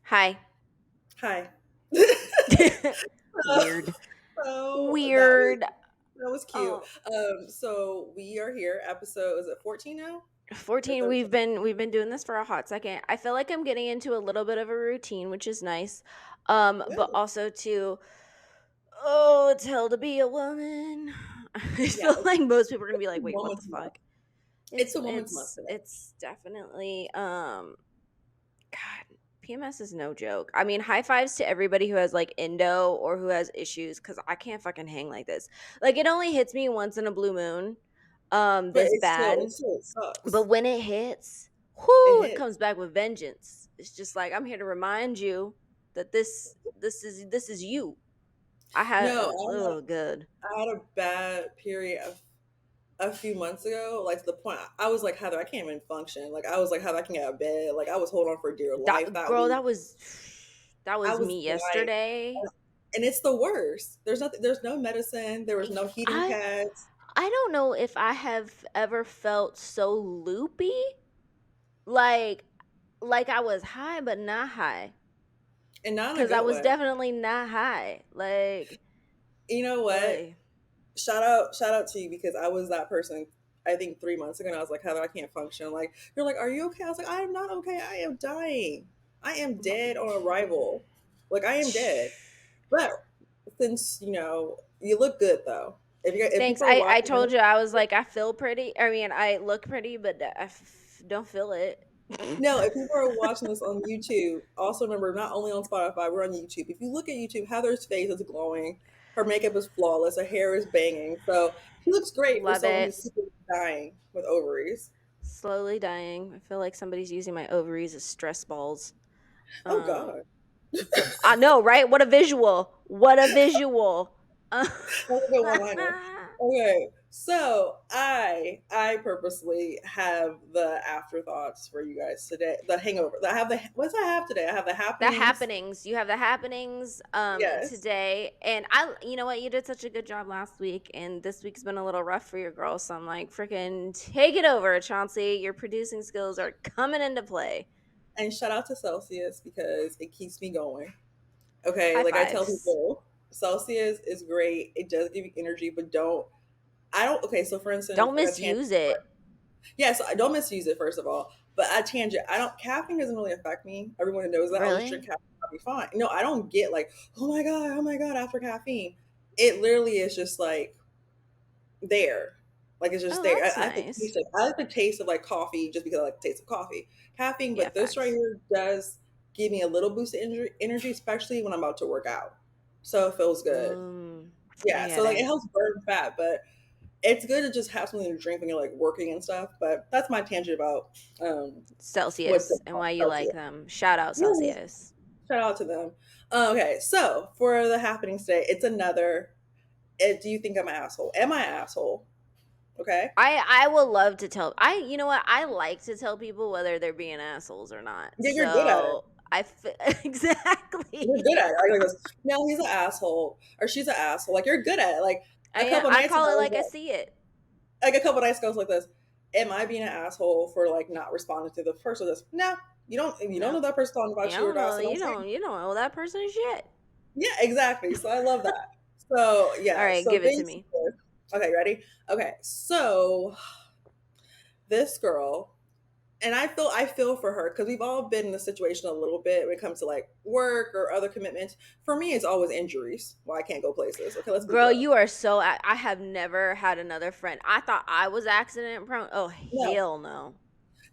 Hi. Hi. Uh, Weird. so Weird. that was cute. Oh, So we are here. Episode is it 14 now or 14. 13? We've been doing this for a hot second. I feel like I'm getting into a little bit of a routine, which is nice. But Good. also to oh, it's hell to be a woman. I Yeah, feel like most people are gonna be like, it's wait, what the Women's Month. fuck? It's It's a Women's Month it's today. it's definitely God, PMS is no joke. I mean, high fives to everybody who has like endo or who has issues because I can't fucking hang like this. Like it only hits me once in a blue moon, But this bad. it But sucks. when it hits, It whoo, it hits. comes back with vengeance. It's just like I'm here to remind you that this is you. I had No, oh good. I had a bad period of a few months ago, like to the point I was like, Heather, I can't even function. Like I was like, Heather, I can't get out of bed. Like I was holding on for dear life That that girl, week. that I was was me dying. yesterday. And it's the worst. There's nothing. There's no medicine. There was no heating I pads, I don't know if I have ever felt so loopy, like like I was high but not high, and not in a cuz I good was way. definitely not high. Like, You know what? oy. Shout out to you because I was that person. I think 3 months ago, and I was like, Heather, I can't function. Like you're like, are you okay? I was like, I am not okay. I am dying. I am dead on arrival. Like I am dead. But since you look good though. If Thanks. people are I watching told this, you I was like I feel pretty. I mean, I look pretty, but don't feel it. no, if people are watching this on YouTube, also remember not only on Spotify, we're on YouTube. If you look at YouTube, Heather's face is glowing, her makeup is flawless, her hair is banging. So she looks great for Love someone it. who's super dying with ovaries. Slowly dying. I feel like somebody's using my ovaries as stress balls. Oh Um God. I know, right? What a visual. What a visual. That's a good one liner. Okay, so I purposely have the afterthoughts for you guys today. The hangover. I have the what's I have today? I have the The happenings. happenings. You have the happenings Yes. today. And I you know what, you did such a good job last week and this week's been a little rough for your girl. So I'm like, freaking take it over, Chauncey. Your producing skills are coming into play. And shout out to Celsius because it keeps me going. Okay, High like I tell fives. people, Celsius is great. It does give you energy, but I don't okay, so for instance, Don't like a tangent. misuse it. Yes, I don't misuse it first of all. But a tangent, I don't caffeine doesn't really affect me. Everyone knows that. I'll just drink Really? caffeine, I'll be fine. No, I don't get like, oh my god, after caffeine. It literally is just like there. Like it's just Oh, there. that's I like the nice. taste of I like the taste of like coffee just because I like the taste of coffee. Caffeine, Yeah, but this right facts. here does give me a little boost of energy, especially when I'm about to work out. So it feels good. I Yeah. So get like it it. helps burn fat, but it's good to just have something to drink when you're like working and stuff. But that's my tangent about what's Celsius going and on why you like Celsius. them. Shout out Yeah. Celsius. Shout out to them. Okay, so for the happenings today, it's another. Do you think I'm an asshole? Am I an asshole? Okay. I will love to tell. I you know what, I like to tell people whether they're being assholes or not. Yeah, you're good at it. So exactly. You're good at it. Like, goes, no, he's an asshole, or she's an asshole. Like you're good at it. Like I a am. couple I nights ago, call it I was like I see it. like a couple nights ago, I was like this. Am I being an asshole for like not responding to the first of this? No, you don't No, know that person talking you about you or don't not. know. So don't say You don't know that person shit. yeah, exactly. So I love that. So All yeah. right, So give it to basically, me. okay, ready? Okay, so this girl, and I feel for her because we've all been in the situation a little bit when it comes to like work or other commitments. For me, it's always injuries. Well, I can't go places. Okay, let's be Girl, real. you are so. I have never had another friend. I thought I was accident prone. Oh No, hell no.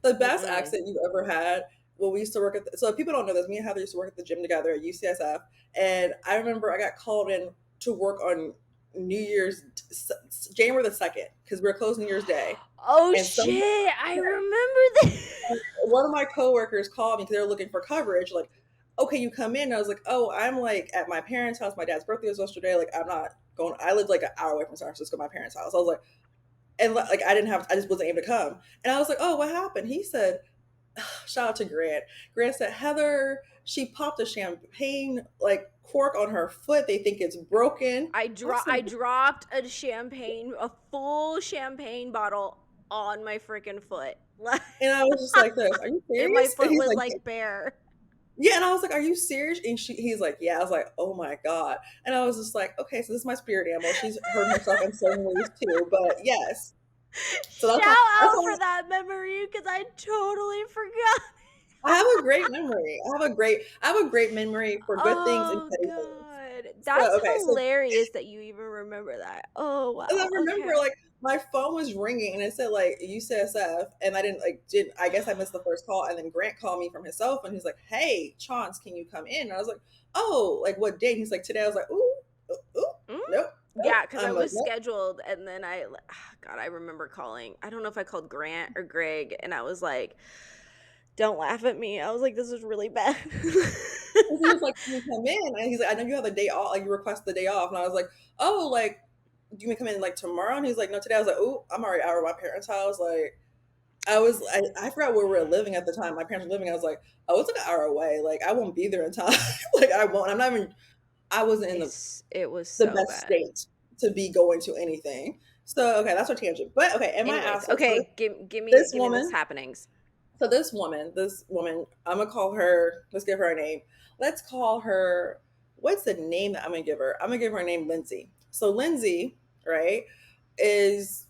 the best Mm-mm. accident you've ever had. Well, we used to work at so if people don't know this. Me and Heather used to work at the gym together at UCSF, and I remember I got called in to work on New Year's January the 2nd because we are closed New Year's Day, Oh and some shit! I remember this. one of my coworkers called me because they were looking for coverage. Like, okay, you come in. And I was like, oh, I'm like at my parents' house. My dad's birthday was yesterday. Like, I'm not going. I live like an hour away from San Francisco, my parents' house. I was like, and like I didn't have. I just wasn't able to come. And I was like, oh, what happened? He said, shout out to Grant. Grant said Heather, she popped a champagne like cork on her foot. They think it's broken. I said, I dropped a full champagne bottle on my freaking foot. Like, and I was just like this. Are you and my serious? And foot he's was like, like bare. Yeah, and I was like, "Are you serious?" And he's like, "Yeah." I was like, "Oh my god!" And I was just like, "Okay, so this is my spirit animal. She's hurt herself in certain ways too, but yes." So Shout that's out how for that memory because I totally forgot. I have a great memory. I have a great memory for good things and Oh petty things. god. So That's okay, so hilarious that you even remember that. Oh and I wow. remember Okay. like my phone was ringing and it said like UCSF and I didn't like did I guess I missed the first call and then Grant called me from his cell phone. He's like, "Hey, Chance, can you come in?" And I was like, "Oh, like what date?" He's like, "Today." I was like, "Ooh, ooh, Mm? nope, nope." Yeah, because I I'm like, was "Nope." scheduled and then God, I remember calling. I don't know if I called Grant or Greg and I was like, don't laugh at me. I was like, this is really bad. Because he was like, "Can you come in?" And he's like, "I know you have a day off, like you request the day off." And I was like, "Oh, like do you want me to come in like tomorrow?" And he's like, "No, today." I was like, "Ooh, I'm already out of my parents' house." Like I forgot where we were living at the time. My parents were living. I was like, "Oh, it's like an hour away. Like I won't be there in time. Like I won't. I'm not even. I wasn't in It was the so best bad. state to be going to anything." So okay, that's our tangent. But okay, in my Anyways, absence, so okay, give me this this woman, happenings. this woman, I'm gonna call her. Let's give her a name. Let's call her. What's the name that I'm gonna give her? I'm gonna give her a name, Lindsay. So Lindsay, right, is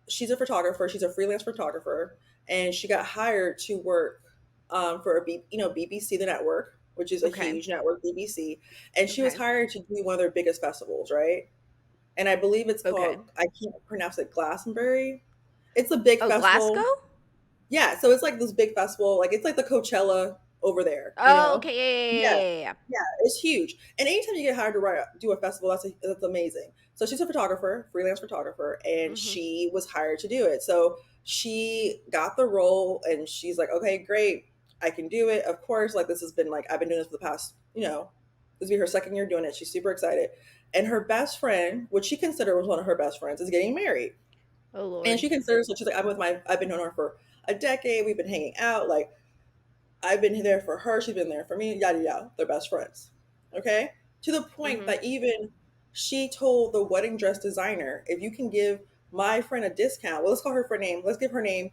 she's a photographer. She's a freelance photographer, and she got hired to work for BBC, the network, which is a Okay. huge network, BBC, and she was Okay. hired to do one of their biggest festivals, right? And I believe it's Okay. called I can't pronounce it Glastonbury. It's a big Oh, Glasgow? festival. Yeah, so it's like this big festival, like it's like the Coachella over there, you Oh, know? okay. Yeah, Yeah, yeah, yeah, yeah, yeah, it's huge. And anytime you get hired to do a festival, that's amazing. So she's a photographer, freelance photographer, yeah. and Mhm. she was hired to do it. So she got the role, and she's like, "Okay, great, I can do it." Of course, like this has been like I've been doing this for the past, this will be her second year doing it. She's super excited, and her best friend, which she considered was one of her best friends, is getting married. Oh And lord. she considers, so she's like, I've been knowing her for a decade. We've been hanging out. Like, I've been there for her. She's been there for me. Yada, yada. They're best friends. Okay. To the point Mhm. that even she told the wedding dress designer, if you can give my friend a discount, well, let's call her for name. Let's give her name,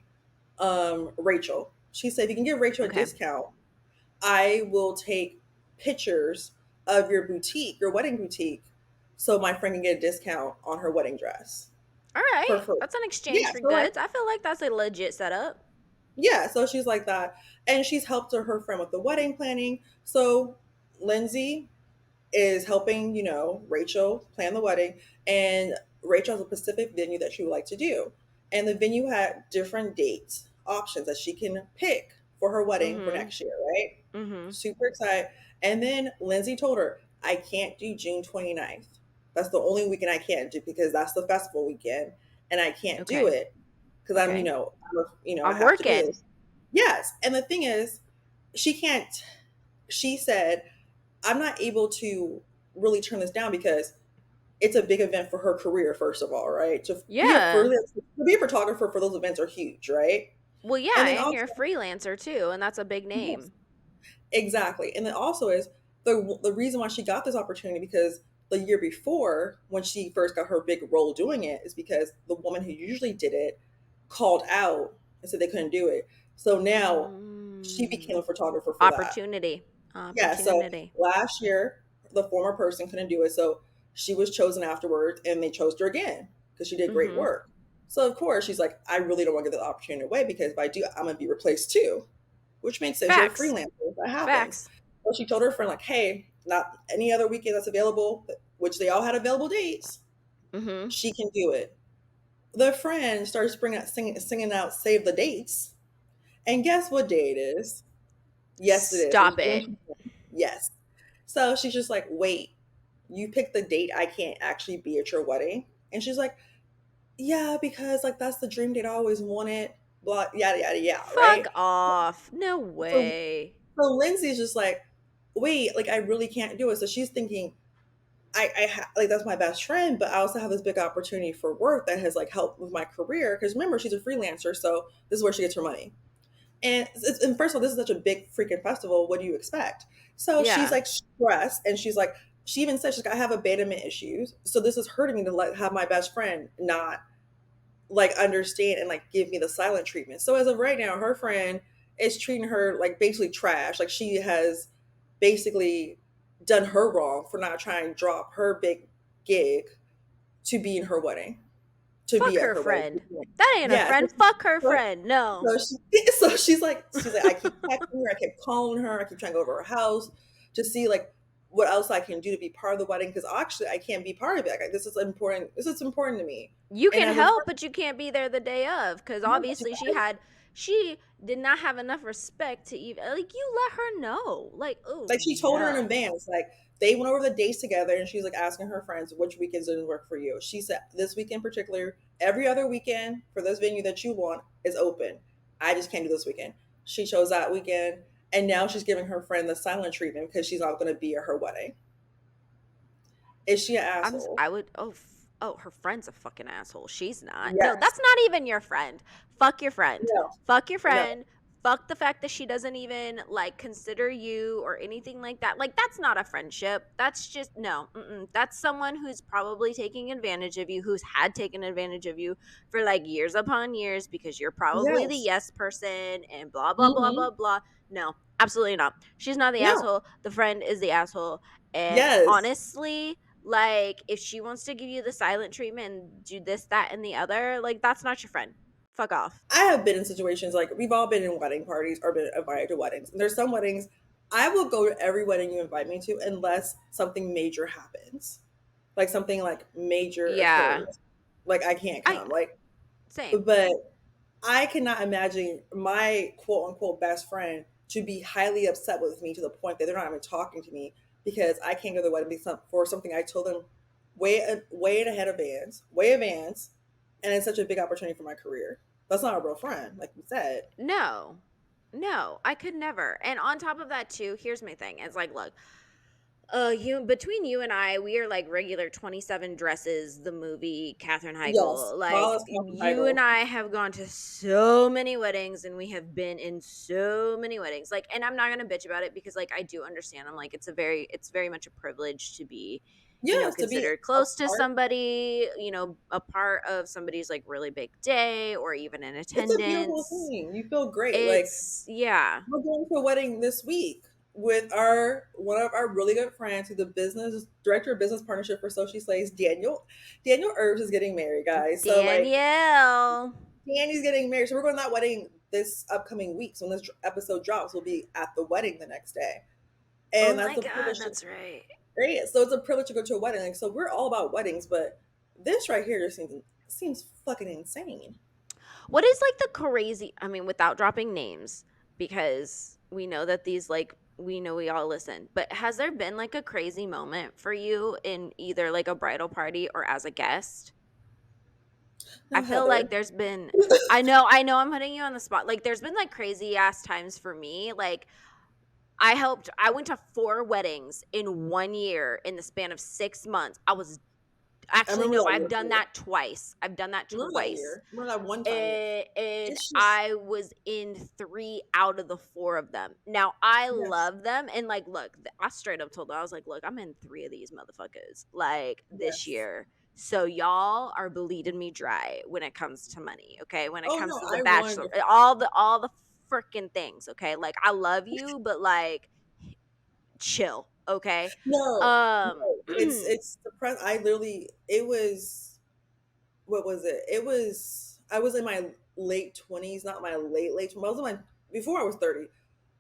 Rachel. She said, if you can give Rachel a Okay. discount, I will take pictures of your boutique, your wedding boutique, so my friend can get a discount on her wedding dress All right. for That's an exchange yeah. for So like goods. I feel like that's a legit setup. yeah, so she's like that. And she's helped her friend with the wedding planning. So Lindsay is helping, Rachel plan the wedding. And Rachel has a specific venue that she would like to do. And the venue had different dates, options that she can pick for her wedding for Mhm. next year, right? Mhm. Super excited. And then Lindsay told her, I can't do June 29th. That's the only weekend I can't do because that's the festival weekend. And I can't do Okay. it because Okay. I I'm have to do working. this. Yes. And the thing is, she can't, she said, I'm not able to really turn this down because it's a big event for her career, first of all, right? Yeah. To be a photographer for those events are huge, right? Well, yeah, And then and also, you're a freelancer too, and that's a big yes, name. exactly. And then also is the reason why she got this opportunity because the year before, when she first got her big role doing it, is because the woman who usually did it called out and said they couldn't do it. So now she became Mm. a photographer for that. Opportunity. Yeah, so Opportunity. last year the former person couldn't do it, so she was chosen afterwards, and they chose her again because she did great Mhm. work. So of course she's like, I really don't want to get the opportunity away because if I do, I'm gonna be replaced too, which makes sense. You're a Facts. freelancer, that happens. Facts. So she told her friend like, hey, not any other weekend that's available, which they all had available dates. Mhm. She can do it. The friend starts singing out "Save the Dates," and guess what day it is? Yes, it is. It's Stop it. June 20th. Yes. So she's just like, wait, you picked the date I can't actually be at your wedding? And she's like, yeah, because like that's the dream date I always wanted, blah, yada, yada, yada, Fuck right? off. No So, way. so Lindsay's just like, wait, like I really can't do it. So she's thinking, like that's my best friend, but I also have this big opportunity for work that has like helped with my career. Because remember, she's a freelancer, so this is where she gets her money. And first of all, this is such a big freaking festival. What do you expect? So she's Yeah. like stressed, and she's like, she even said she's like, I have abandonment issues, so this is hurting me to like have my best friend not like understand and like give me the silent treatment. So as of right now, her friend is treating her like basically trash. Like she has basically done her wrong for not trying to drop her big gig to be in her wedding, to Fuck be at her her wedding. friend. That ain't a Yeah. friend. Fuck her friend. No. So she's like, I keep texting her, I keep calling her, I keep trying to go over her house to see like what else I can do to be part of the wedding because actually I can't be part of it. Like, this is important. This is important to me. You And can as a help, friend, but you can't be there the day of because no, she's obviously she did not have enough respect to even like you let her know. Like, oh like she told her in no. advance, like they went over the dates together, and she's like asking her friends which weekends didn't work for you. She said this weekend in particular, every other weekend for this venue that you want is open. I just can't do this weekend. She chose that weekend, and now she's giving her friend the silent treatment because she's not going to be at her wedding. Is she an asshole? I would oh, her friend's a fucking asshole. She's not. No, Yes. that's not even your friend. Fuck your friend. No. Fuck your No. friend. Fuck the fact that she doesn't even like consider you or anything like that. Like that's not a friendship. That's just no. That's someone who's probably taking advantage of you, who's had taken advantage of you for like years upon years because you're probably the Yes. yes person and blah blah blah blah Hmm. blah. No, absolutely not. She's not the No. asshole. The friend is the asshole. And Yes. honestly, like, if she wants to give you the silent treatment and do this, that, and the other, like, that's not your friend. Fuck off. I have been in situations like we've all been in wedding parties or been invited to weddings. And there's some weddings I will go to every wedding you invite me to unless something major happens. Like something like major Yeah. occurs. Like I can't I come. Like same. but I cannot imagine my quote unquote best friend to be highly upset with me to the point that they're not even talking to me because I can't go to the wedding for something I told them way ahead of advance, way advance, and it's such a big opportunity for my career. That's not a real friend, like you said. No. No, I could never. And on top of that too, here's my thing. It's like, look, you between you and I, we are like regular 27 dresses, the movie, Katherine Yes, Heigl. Like flawless Captain you and Title. I have gone to so many weddings and we have been in so many weddings. Like, and I'm not gonna bitch about it because like I do understand. I'm like, it's very much a privilege to be, Yes, to be considered a close to part. somebody, a part of somebody's like really big day or even in It's a beautiful attendance. thing. You feel great. Like It's yeah. we're going to a wedding this week with our one of our really good friends, who's the business director of business partnership for So She Slays, Daniel. Daniel Herbs is getting married, guys. So like Danielle. Danny's getting married. So we're going to that wedding this upcoming week. So when this episode drops, we'll be at the wedding the next day. Oh And that's my the god, privilege to that's right. great. So it's a privilege to go to a wedding. Like, so we're all about weddings, but this right here just seems fucking insane. What is like the crazy, I mean, without dropping names, because we know that these like we know we all listen, but has there been like a crazy moment for you in either like a bridal party or as a guest? I Oh, feel like Heather. there's been I know I'm putting you on the spot. Like there's been like crazy ass times for me. Like I went to 4 weddings in 1 year in the span of 6 months. I was I actually remember no, that I've year done too. that twice. I've done that Remember that twice. year? Remember that one time? And It's just I was in 3 out of the 4 of them. Now, I yes, love them, and, like, look, I straight up told them, I was like, "Look, I'm in 3 of these motherfuckers, like, this yes. year. So y'all are bleeding me dry when it comes to money, okay? When it Oh comes no, to the I bachelor, won. all the freaking things, okay? Like, I love you, but, like, chill, okay? No, Um, no. It's the press. I literally. It was what was it? It was I was in my late 20s, not my late 20s. I was in my before I was 30.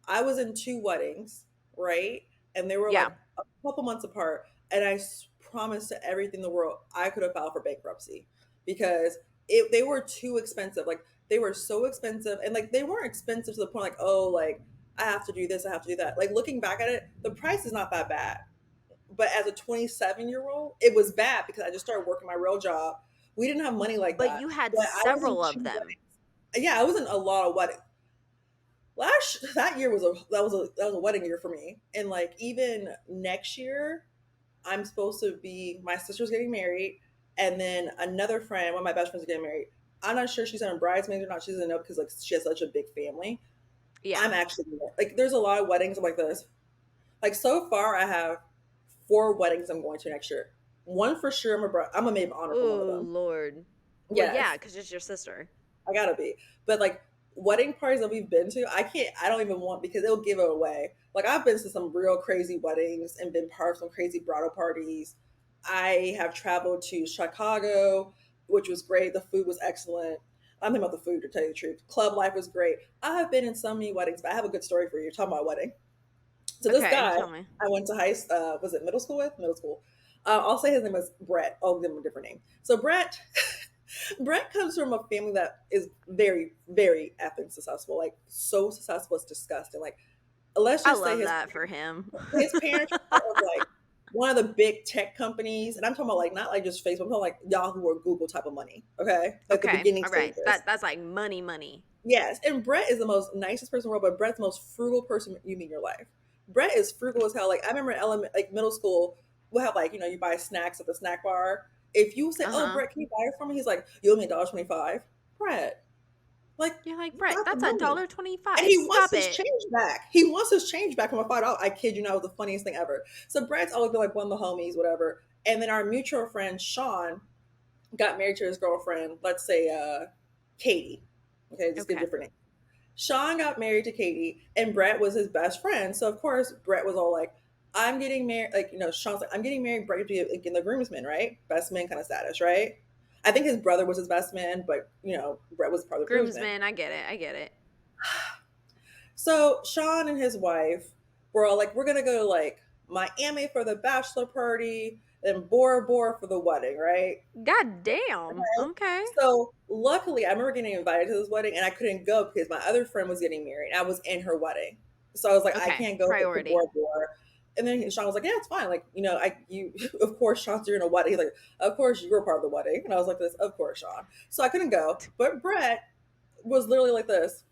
I was in 2 weddings, right? And they were yeah. like a couple months apart. And promised to everything in the world I could have filed for bankruptcy because they were too expensive. Like they were so expensive, and like they weren't expensive to the point like, oh, like I have to do this, I have to do that. Like looking back at it, the price is not that bad. But as a 27-year-old, it was bad because I just started working my real job. We didn't have money like But that. you had But I was in several of 2 weddings. them. Yeah, I was in a lot of weddings. Last that year was a wedding year for me. And like even next year, I'm supposed to be my sister's getting married, and then another friend, one of my best friends, is getting married. I'm not sure she's on bridesmaids or not. She doesn't know because like she has such a big family. Yeah. I'm actually like there's a lot of weddings like this. Like so far, I have 4 weddings I'm going to next year. One for sure, I'm a maid of honor for one of Oh, them. Lord. Well, yeah, Yes, because it's your sister. I gotta be. But like wedding parties that we've been to, I don't even want because it'll give it away. Like I've been to some real crazy weddings and been part of some crazy bridal parties. I have traveled to Chicago, which was great. The food was excellent. I'm thinking about the food to tell you the truth. Club life was great. I have been in so many weddings, but I have a good story for you. You're talking about a wedding. So this Okay, guy, tell me. I went to was it middle school with? Middle school. I'll say his name was Brett. I'll give him a different name. So Brett comes from a family that is very, very effing successful. Like so successful, it's disgusting. Like let's I just say love that for him. his parents are part of like one of the big tech companies, and I'm talking about like not like just Facebook, I'm talking like Yahoo or Google type of money. Okay, like the Okay, beginning all right. stages. That's like money, money. Yes, and Brett is the most nicest person in the world, but Brett's the most frugal person you meet in your life. Brett is frugal as hell. Like I remember in like middle school, we'll have like you buy snacks at the snack bar. If you say, Uh "Oh, huh. Brett, can you buy it for me?" He's like, "You owe me $1.25." Brett, like You're like, you Brett, got the that's a money, dollar and 25. he wants Stop his it. change back. He wants his change back from a $5. I kid you not, it was the funniest thing ever. So Brett's always been like one of the homies, whatever. And then our mutual friend Sean got married to his girlfriend. Let's say Katie. Okay, just give Okay. different names. Sean got married to Katie, and Brett was his best friend. So of course, Brett was all like, "I'm getting married." Like Sean's like, "I'm getting married." Brett to be like in the groomsmen, right? Best man kind of status, right? I think his brother was his best man, but Brett was part of the groomsmen. Groomsman, I get it. I get it. So Sean and his wife were all like, "We're gonna go to like Miami for the bachelor party, and Bora Bora for the wedding, right?" God damn. Okay. Okay. So luckily, I remember getting invited to this wedding, and I couldn't go because my other friend was getting married. I was in her wedding, so I was like, I Okay. can't go to Priority. Bora Bora. And then Sean was like, "Yeah, it's fine. Like, of course, Sean's doing a wedding." He's like, "Of course, you were part of the wedding," and I was like, "This, of course, Sean." So I couldn't go, but Brett was literally like this.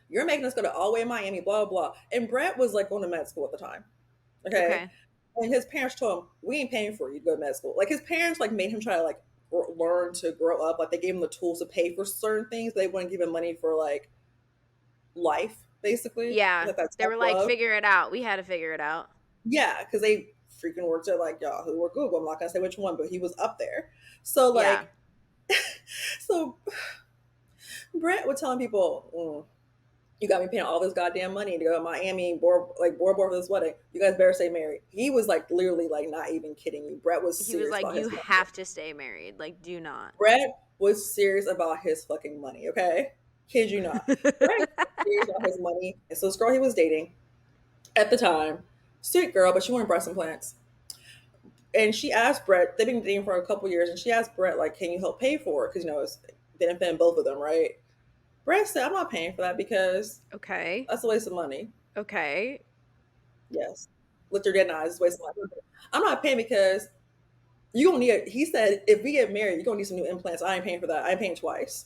You're making us go to all the way in Miami, blah blah. And Brett was like going to med school at the time. Okay, Okay. and his parents told him, "We ain't paying for you to go to med school." Like his parents like made him try to like learn to grow up. Like they gave him the tools to pay for certain things. They wouldn't give him money for like life, basically. Yeah. Like that They tough were like, love. figure it out. We had to figure it out. Yeah, because they freaking worked at like Yahoo or Google. I'm not gonna say which one, but he was up there. So Yeah. like, so Brett was telling people, you got me paying all this goddamn money to go to Miami, Bora Bora for this wedding. You guys better stay married." He was like literally like not even kidding you. Brett was He was serious like, about you his money. have to stay married. Like, do not. Brett was serious about his fucking money. Okay, kid you not. Brett was serious about his money, and so this girl he was dating at the time, sweet girl, but she wanted breast implants. And she asked Brett. They've been dating for a couple years, and she asked Brett like, "Can you help pay for it?" Because it's benefiting both of them, right? Brett said, "I'm not paying for that because Okay. that's a waste of money." Okay. Yes. Looked her dead in the eyes, it's a waste of money. "I'm not paying because you gonna need he said, if we get married, you're gonna need some new implants. I ain't paying for that. I ain't paying twice.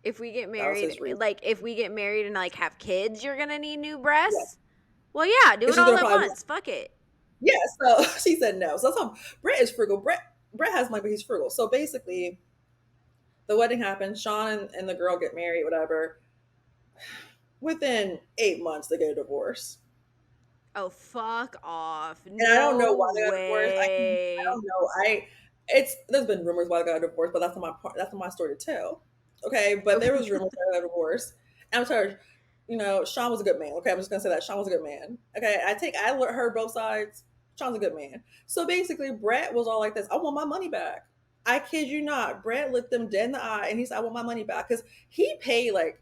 If we get That was married, his reason. like, if we get married and like have kids, you're gonna need new Yes. breasts? Well, yeah, do And it she's all gonna at probably once. Fuck it. yeah, so she said no. So that's how Brett is frugal. Brett has money, but he's frugal. So basically the wedding happens, Sean and the girl get married, whatever. Within 8 months they get a divorce. Oh, fuck off. And I don't know No why they got divorced. I way. don't know. There's been rumors why they got divorced, but that's not my story to tell. Okay, but there was rumors that they got divorced. And I'm sorry, Sean was a good man. Okay, I'm just gonna say that Sean was a good man. Okay, I heard both sides. Sean's a good man. So basically, Brett was all like this. I want my money back. I kid you not. Brett looked them dead in the eye and he said, "I want my money back," because he paid like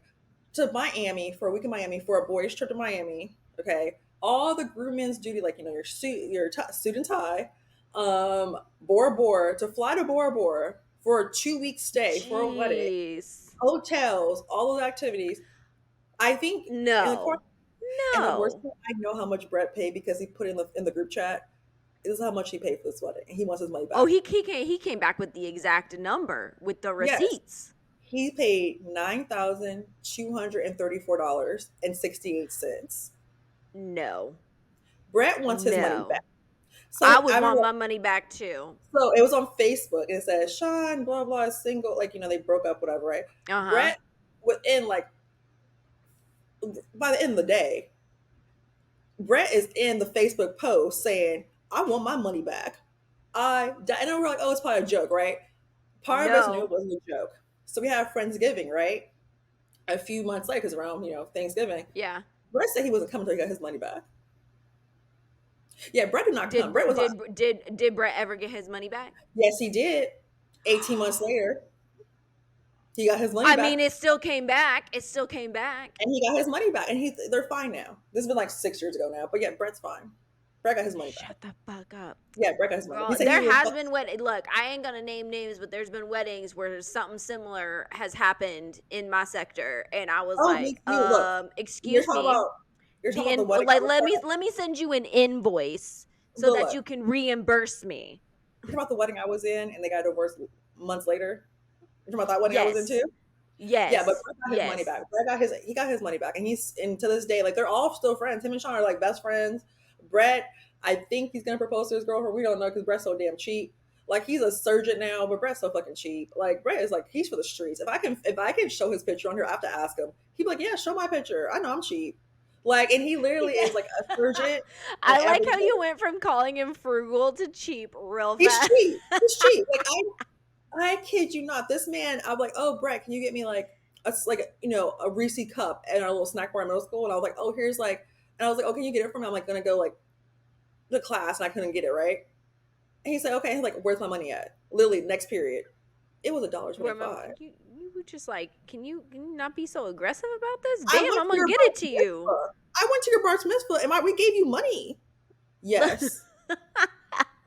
to Miami for a week in Miami for a boys trip to Miami. Okay, all the groommen's duty, like your suit, suit and tie, Bora Bora to fly to Bora Bora for a 2 week stay for a wedding, Jeez. hotels, all those activities. I think in the course No. and the worst No. part, I know how much Brett paid because he put in the group chat. This is how much he paid for this wedding, and he wants his money Oh, back. he came back with the exact number with the Yes, receipts. he paid $9,234.68. No. Brett wants his money back. No. I So I would want remember. my money back too. So it was on Facebook. And it says Sean, blah blah, is single. Like they broke up, whatever. Right? Uh-huh. Brett, within like by the end of the day, Brett is in the Facebook post saying, "I want my money back." And then we're like, "Oh, it's probably a joke, right?" Part of us knew it No. wasn't a joke. So we have Friendsgiving, right? a few months later, because around Thanksgiving, Yeah. Brett said he wasn't coming until he got his money back. Yeah, Brett did not come. Did Brett was like, did Brett ever get his money back? yes, he did. 18 months later, he got his money I back, mean, it still came back. It still came back. and he got his money back, and they're fine now. This has been like 6 years ago now, but yeah, Brett's fine. Brett got his money back. Shut the fuck up. Yeah, Brett got his money. He Girl, said he there was. has been look, I ain't gonna name names, but there's been weddings where something similar has happened in my sector, and I was Oh, like, look, you're excuse talking me, about you're talking the about the in wedding I like was let me send you an invoice so But that look, you can reimburse me. you're talking about the wedding I was in, and they got divorced months later. You're talking about that wedding I was in too. Yes. Yeah, but Yes. Brett got his money Yes. back. He got his money back, and to this day, like they're all still friends. Him and Sean are like best friends. Brett, I think he's gonna propose to his girlfriend. We don't know because Brett's so damn cheap. Like he's a surgeon now, but Brett's so fucking cheap. Like Brett is like he's for the streets. If I can show his picture on here, I have to ask him. He'd be like, yeah, show my picture. I know I'm cheap. Like, and he literally is like a surgeon and I like how everything. you went from calling him frugal to cheap real He's fast. cheap. He's cheap. Like I kid you not. This man, I'm like, oh, Brett, can you get me like a Reese cup and a little snack bar in middle school? And I was like, oh, here's like, and I was like, oh, can you get it for me? I'm like gonna go like the class, and I couldn't get it right. And he said, okay. He's like, where's my money at? Literally, next period, it was Remember, $1.25. you were just like, can you not be so aggressive about this? I Damn, went I'm to gonna your get bar it to you. mitzvah. I went to your bar mitzvah, and we gave you money. Yes,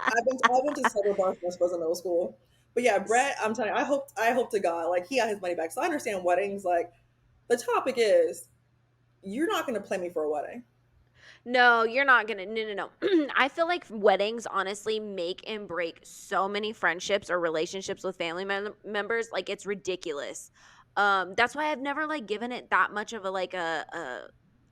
I went to several bar mitzvahs in middle school. But yeah, Brett, I'm telling you, I hope to God, like he got his money back. So I understand weddings. Like the topic is, you're not going to play me for a wedding. No, you're not gonna. No. I feel like weddings honestly make and break so many friendships or relationships with family members. Like it's ridiculous. That's why I've never like given it that much of a like a.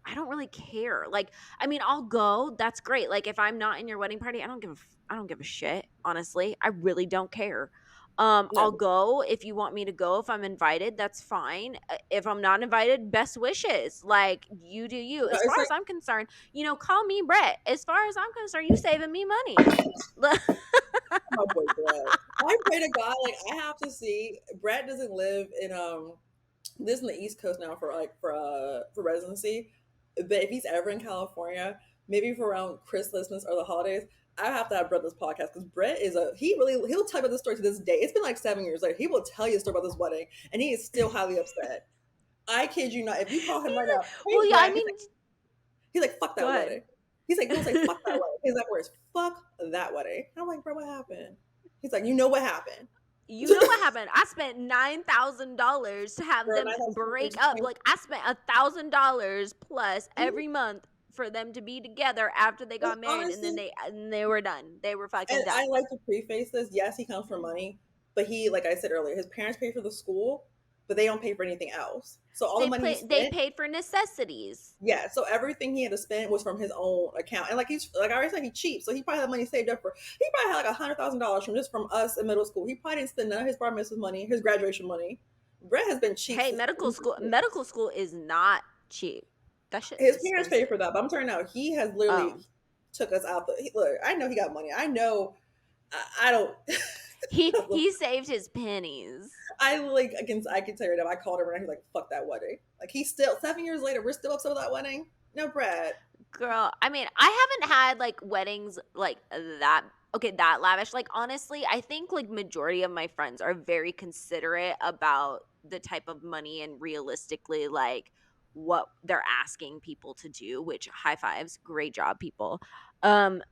I don't really care. Like, I mean, I'll go. That's great. Like, if I'm not in your wedding party, I don't give a shit. Honestly, I really don't care. I'll No, go if you want me to go. If I'm invited, that's fine. If I'm not invited, best wishes. Like, you do you. no, As far it's as like I'm concerned, call me Brett. As far as I'm concerned, you saving me money. my boy Brett. I pray to God, like I have to see. Brett doesn't live in this in the East Coast now for residency. But if he's ever in California, maybe for around Christmas or the holidays, I have to have Brett this podcast because Brett he'll tell you about this story to this day. It's been like 7 years later. He will tell you a story about this wedding, and he is still highly upset. I kid you not. If you call him right now, Well, hey yeah, I Brett, mean, he's like fuck go that ahead. wedding. He'll say fuck that wedding. His like words, fuck that wedding. I'm like, bro, what happened? He's like, you know what happened? You know what happened? I spent $9,000 to have Girl, them break up. 9,000. Like I spent $1,000 plus every month for them to be together after they got married, and then Honestly, they were done. They were fucking and I done. like to preface this. Yes, he comes from money, but like I said earlier, his parents pay for the school, but they don't pay for anything else. So all the money he They spent, paid for necessities. yeah. So everything he had to spend was from his own account, and like I already said, he's cheap, so he probably had money saved up for. He probably had like $100,000 from us in middle school. He probably didn't spend none of his bar mitzvah's money, his graduation money. Brett has been cheap Hey, since medical school is not cheap. That shit's his parents paid expensive. for that. But I'm turning out he has literally Oh, took us out. Look, I know he got money. I know. I don't. he saved his pennies. I can tell you right now. I called him and he's like, "Fuck that wedding." Like he's still 7 years later. We're still upset with that wedding. No, Brad. Girl, I mean, I haven't had like weddings like that. Okay, that lavish. Like honestly, I think like majority of my friends are very considerate about the type of money and realistically like what they're asking people to do, which high fives, great job people. Um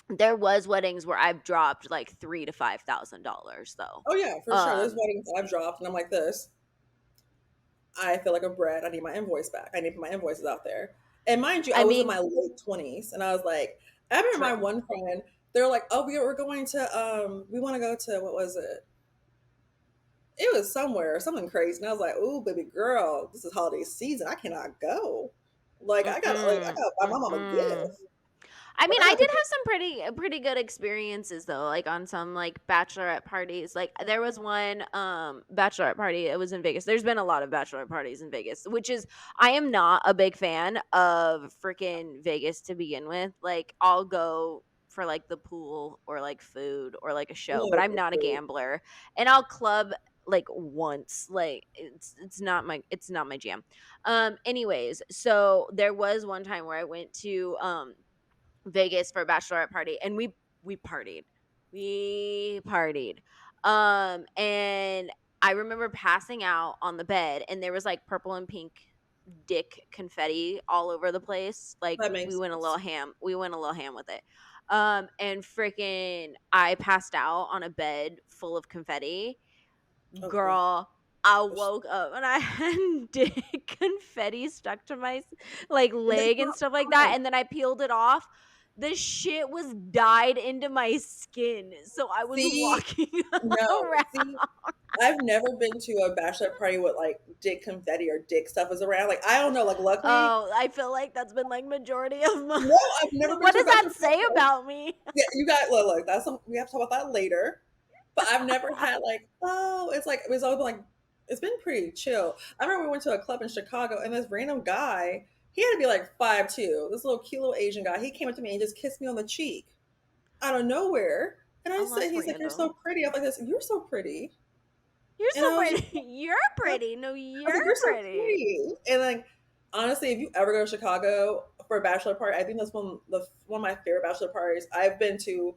there was weddings where I've dropped like $3,000 to $5,000 though. Oh yeah, for sure. There's Um weddings I've dropped, and I'm like this. I feel like a Brad. I need my invoice back. I need my invoices out there. And mind you, I I was in mean, my late 20s, and I was like, I remember my true. one friend. They're like, "Oh, we're going to we want to go to what was it? It was something crazy." And I was like, "Ooh, baby girl, this is holiday season. I cannot go. Like I Mm-mm. got to buy my mom a Mm-mm. gift. I Like mean, I I got to did get." have some pretty good experiences though, like on some like bachelorette parties. Like there was one bachelorette party. It was in Vegas. There's been a lot of bachelorette parties in Vegas, which is I am not a big fan of freaking Vegas to begin with. Like I'll go for like the pool or like food or like a show, but Look, I'm not a gambler. And I'll club like once. Like it's not my jam. Anyways, so there was one time where I went to Vegas for a bachelorette party, and we partied. We partied. And I remember passing out on the bed, and there was like purple and pink dick confetti all over the place. Like That we makes went a little sense. ham. We went a little ham with it. And freaking I passed out on a bed full of confetti. Oh god. Girl, I woke up and I had dick confetti stuck to my like That's leg and not stuff like that, fun. and then I peeled it off. The shit was dyed into my skin, so I was See, walking no, around. see, I've never been to a bachelor party with like dick confetti or dick stuff is around. Like I don't know. Like luckily, Oh, I feel like that's been like majority of my. no, I've never been What to a does that bachelor say party. about me? Yeah, you got look. That's some, we have to talk about that later. But I've never had like, oh, it's like it was always like it's been pretty chill. I remember we went to a club in Chicago and this random guy, he had to be like 5'2". This little cute little Asian guy, he came up to me and just kissed me on the cheek out of nowhere. And I Oh, said, that's he's like, you're so random. pretty. I was like, this, you're so pretty. You're And so I was just pretty. You're I pretty. No, was you're like, you're so pretty. pretty. And like honestly, if you ever go to Chicago for a bachelor party, I think that's one of my favorite bachelor parties I've been to.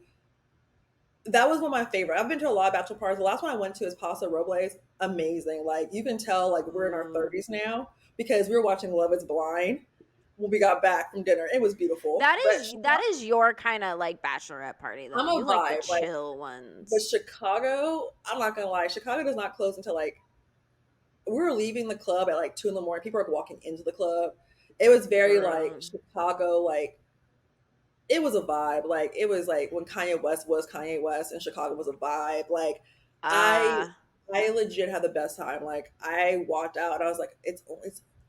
That was one of my favorite. I've been to a lot of bachelor parties. The last one I went to is Paso Robles. Amazing. Like you can tell like we're in our Mm. 30s now because we were watching Love is Blind when we got back from dinner. It was beautiful. But That is your kind of like bachelorette party though. I'm a You like the vibe. Like chill but ones. Chicago, I'm not gonna lie, Chicago does not close until like we were leaving the club at like 2 in the morning. People are walking into the club. It was very like Girl. Chicago, like it was a vibe. Like it was like when Kanye West was Kanye West and Chicago was a vibe. Like I Ah, I legit had the best time. Like I walked out and I was like, it's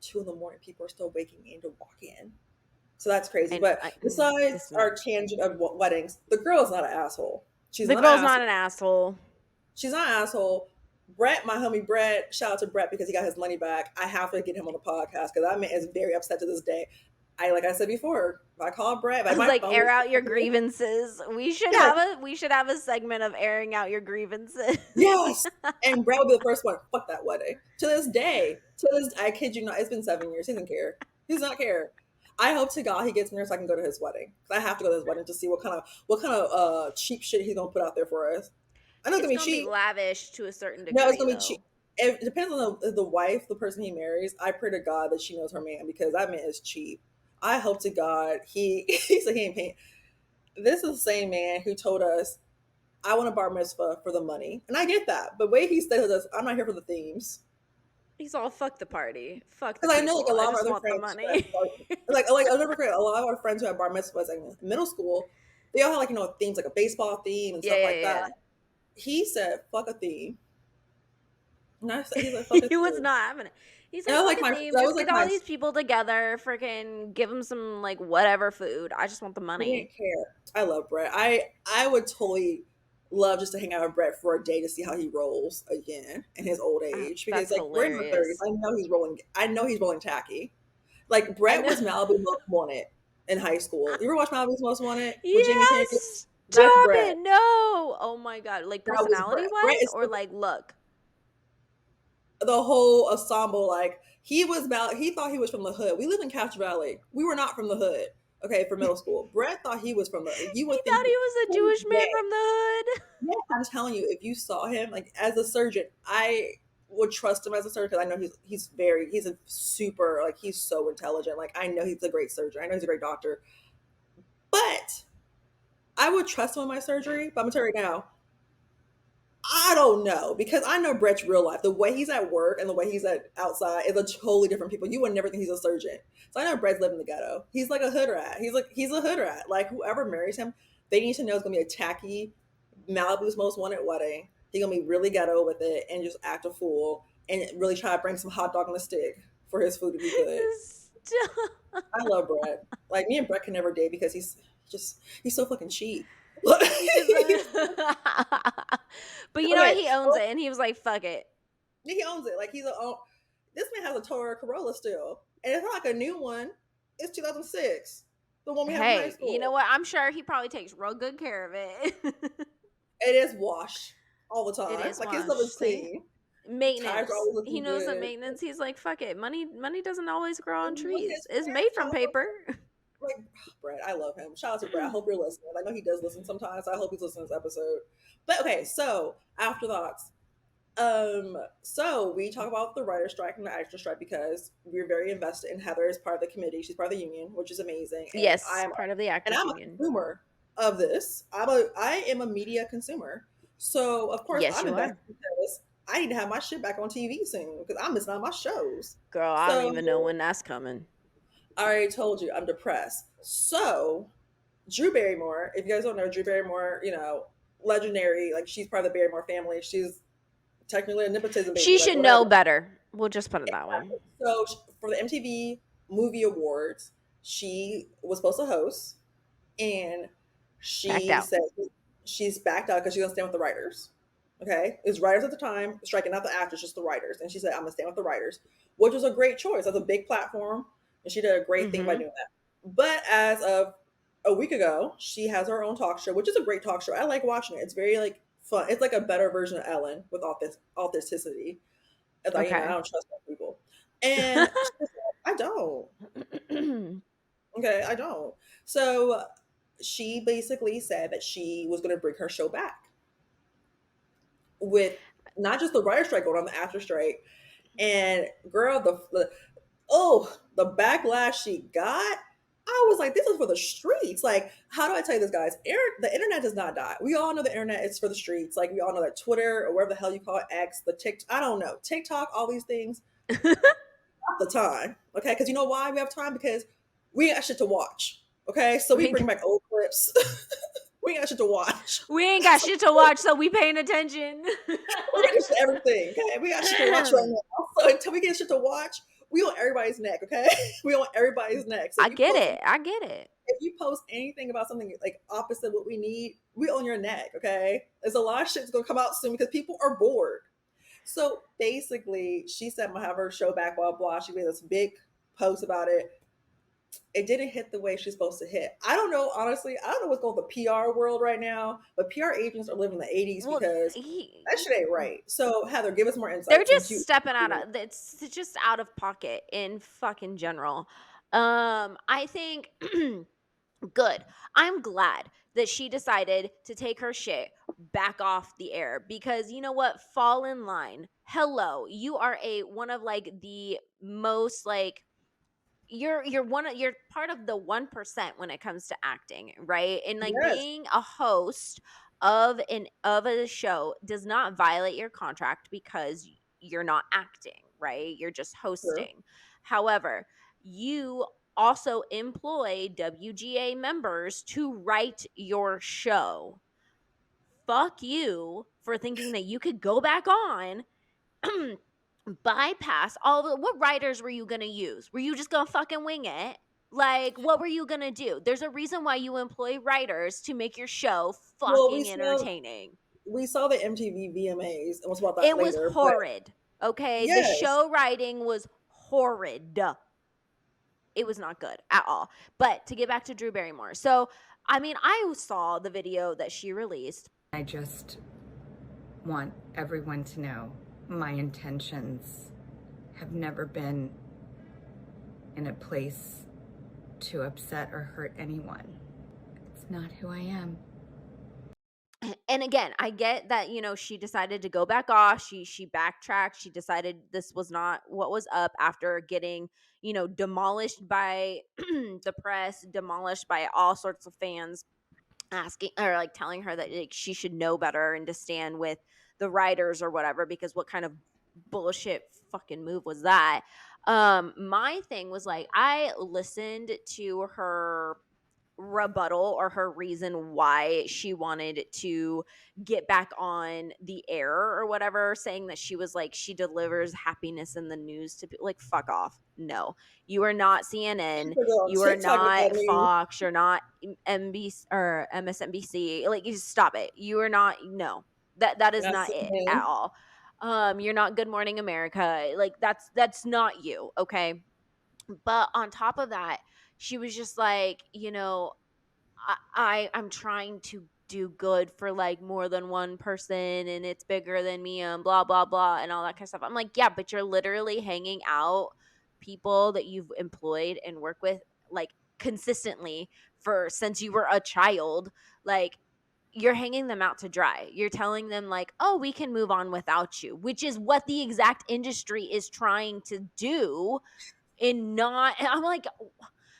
2 in the morning. People are still waking in to walk in. So that's crazy. But besides it's our nuts. tangent of weddings, the girl is not an asshole. She's The not an girl's not asshole. an asshole. She's not an asshole. Brett, my homie Brett, shout out to Brett because he got his money back. I have to get him on the podcast because that man is very upset to this day. Like I said before, I call Brett, I like was my like, phone air was out your grievances. yes, We should have a segment of airing out your grievances. yes. And Brett will be the first one. Fuck that wedding. I kid you not, it's been 7 years. He doesn't care. He does not care. I hope to God he gets married so I can go to his wedding. 'Cause I have to go to his wedding to see what kind of cheap shit he's gonna put out there for us. I know it's It's gonna be gonna be cheap. lavish to a certain No, it's degree, gonna be cheap. though. It depends on the wife, the person he marries. I pray to God that she knows her man because that man is cheap. I hope to God he said he ain't paying. This is the same man who told us I want a bar mitzvah for the money, and I get that. But the way he said to us, I'm not here for the themes He's all fuck the party, fuck the because I know like people. a I lot of our just other want the friends who had money. like I'll never forget a lot of our friends who had bar mitzvahs like in middle school. They all had like themes like a baseball theme and Yeah, stuff yeah, like that. yeah. He said fuck a theme, and I said he's like fuck a He was theme. not having it. He's And like, that was fuck like a my theme. that was Just like get all my these people together. Freaking give them some, like, whatever food. I just want the He didn't money. care. I love Brett. I would totally love just to hang out with Brett for a day to see how he rolls again in his old age because That's like we're in our 30s. hilarious. I know he's rolling. I know he's rolling tacky. Like I Brett know. was Malibu Most Wanted in high school. You ever watch Malibu's Most Wanted with Jamie Kennedy? Yes! That's Stop Brett. it. No. Oh my God. Like, That was personality Brett. Brett wise is or like look? the whole ensemble. Like he thought he was from the hood. We live in Couch Valley. We were not from the hood. Okay, for middle school, Brett thought he was from the. You He would think thought he was a to this Jewish man day. from the hood. Yeah, I'm telling you, if you saw him like as a surgeon, I would trust him as a surgeon because I know he's a super like he's so intelligent. Like I know he's a great surgeon. I know he's a great doctor. But I would trust him in my surgery. But I'm gonna tell you right now, I don't know because I know Brett's real life. The way he's at work and the way he's at outside is a totally different people. You would never think he's a surgeon. So I know Brett's living in the ghetto. He's like a hood rat. He's a hood rat. Like whoever marries him, they need to know it's gonna be a tacky Malibu's Most Wanted wedding. He's gonna be really ghetto with it and just act a fool and really try to bring some hot dog on a stick for his food to be good. Stop. I love Brett. Like me and Brett can never date because he's so fucking cheap. He just But you know what? Okay, He owns it and he was like, fuck it. he owns it. Like this man has a Toyota Corolla still, and it's not like a new one. It's 2006, the one we have in high Hey, you know school. what? I'm sure he probably takes real good care of it. It is washed all the It time. is Like his stuff is washed. See? clean. Tires are Maintenance. always He looking knows the good. maintenance. He's like, fuck it. Money doesn't always grow on And look at trees. his It's made parents' from house. paper. Like Brad, I love him. Shout out to Brad. I hope you're listening. I know he does listen sometimes. So I hope he's listening to this episode. But okay, so afterthoughts. So we talk about the writer strike and the actor strike because we're very invested in Heather as part of the committee. She's part of the union, which is amazing. Yes, part of the actors I'm a union. consumer of this. I am a media consumer. So of course Yes, I'm you invested are. because I need to have my shit back on TV soon because I'm missing out on my shows. Girl, I don't So even know when that's coming. I already told you I'm depressed. So Drew Barrymore, if you guys don't know, Drew Barrymore, legendary, like she's part of the Barrymore family. She's technically a nepotism She baby, like should know whatever. better. We'll just put it that way. So for the MTV Movie Awards, she was supposed to host, and Backed she out. said she's backed out because she's gonna stand with the writers. Okay, it was writers at the time striking, not the actors, just the writers. And she said, "I'm gonna stand with the writers," which was a great choice. That's a big platform, and she did a great thing by Mm-hmm. doing that. But as of a week ago, she has her own talk show, which is a great talk show. I like watching it. It's very like fun. It's like a better version of Ellen with authenticity. It's like I Okay. don't trust people, and she said, I don't. Okay, I don't. So she basically said that she was going to bring her show back with not just the writer strike going on, the after strike. And girl, the backlash she got, I was like, this is for the streets. Like, how do I tell you this, guys? The internet does not die. We all know the internet is for the streets. Like, we all know that Twitter or whatever the hell you call it, X, the TikTok, I don't know, TikTok, all these things, not the time. Okay, because you know why we have time? Because we got shit to watch. Okay, so we bring back old clips. We got shit to watch. We ain't got shit to watch, so we paying attention. We got shit to everything. Okay, we got shit to watch right now. So until we get shit to watch, we on everybody's neck. Okay, we on everybody's neck. So I get it. I get it. if you post anything about something like opposite what we need, we on your neck. Okay, there's a lot of shit that's gonna come out soon because people are bored. So basically, she said, "I'm gonna have her show back." Blah blah. She made this big post about it. It didn't hit the way she's supposed to hit. I don't know, honestly. I don't know what's going on in the PR world right now, but PR agents are living in the 80s Well, because that shit ain't right. So, Heather, give us more they're insight since just you. stepping out of it's just out of pocket in fucking general. I think good. I'm glad that she decided to take her shit back off the air because you know what? Fall in line. Hello. You are one of like the most like you're part of the 1% when it comes to acting, right? And like Yes, being a host of a show does not violate your contract because you're not acting, right? You're just true. hosting. However, you also employ WGA members to write your show. Fuck you for thinking that you could go back on bypass all the what writers were you gonna use? Were you just gonna fucking wing it? Like, what were you gonna do? There's a reason why you employ writers to make your show Well, fucking entertaining. we saw the MTV VMAs, and we'll talk about that It was later. But horrid. Okay. The yes, show writing was horrid. It was not good at all. But to get back to Drew Barrymore. So, I mean, I saw the video that she released. I just want everyone to know my intentions have never been in a place to upset or hurt anyone. It's not who I am. And again, I get that, she decided to go back off. She backtracked. She decided this was not what was up after getting, demolished by the press, demolished by all sorts of fans asking or like telling her that like she should know better and to stand with the writers or whatever because what kind of bullshit fucking move was that? My thing was like I listened to her rebuttal or her reason why she wanted to get back on the air or whatever, saying that she was like she delivers happiness in the news to like fuck off. No, you are not CNN, people go on you are TikTok with that not news. Fox, you're not NBC or MSNBC. Like you stop it. You are not. No, that is Not not it at CNN. all. You're not Good Morning America. Like that's not you. Okay. But on top of that, she was just like, I'm trying to do good for like more than one person and it's bigger than me and blah blah blah and all that kind of stuff. I'm like, yeah, but you're literally hanging out people that you've employed and work with like consistently for since you were a child. Like, you're hanging them out to dry. You're telling them like, "Oh, we can move on without you," which is what the exact industry is trying to do. And not, and I'm like,